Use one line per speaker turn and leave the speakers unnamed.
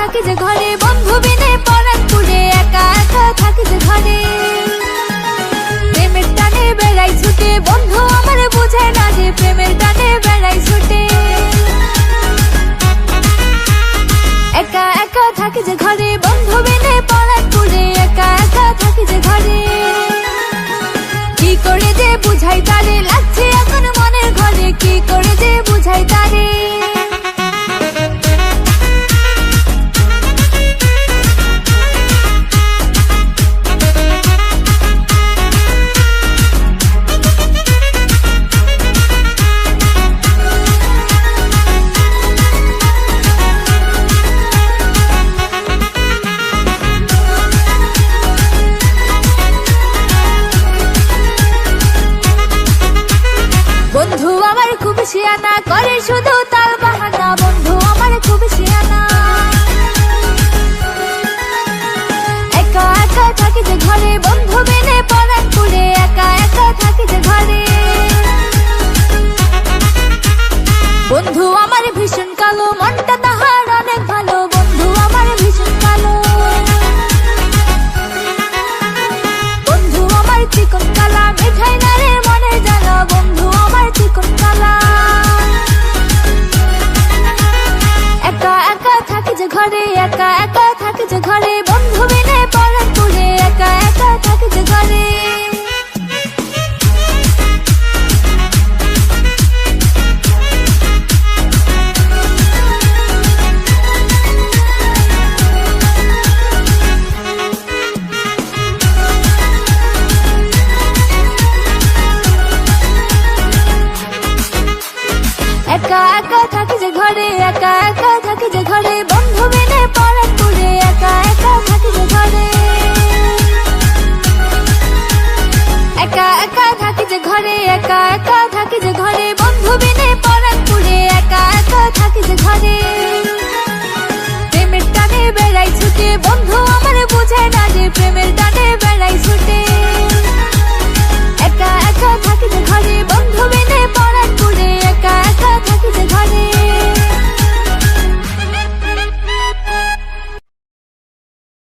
থাকি যে ঘরে, বন্ধু বিনে পরাণ পুড়ে, একা একা থাকি যে ঘরে। প্রেমের টানে বেড়াই ছুটে, বন্ধু আমার বুঝে না যে প্রেমের টানে বেড়াই ছুটে। একা একা থাকি যে ঘরে, বন্ধু বিনে পরাণ পুড়ে, একা একা থাকি যে ঘরে। কি করে যে বুঝাই তারে, লাগছে এখন মনের ঘরে, কি করে যে বুঝাই তারে। বন্ধু আমার খুব শিয়ানা, করে শুধু তাল বাহানা, বন্ধু আমার খুব শিয়ানা। একা একা থাকি যে ঘরে, বন্ধু বিনে পরাণ পুড়ে, একা একা থাকি যে ঘরে। বন্ধু আমার ভীষণ কালো, মনটা তাহার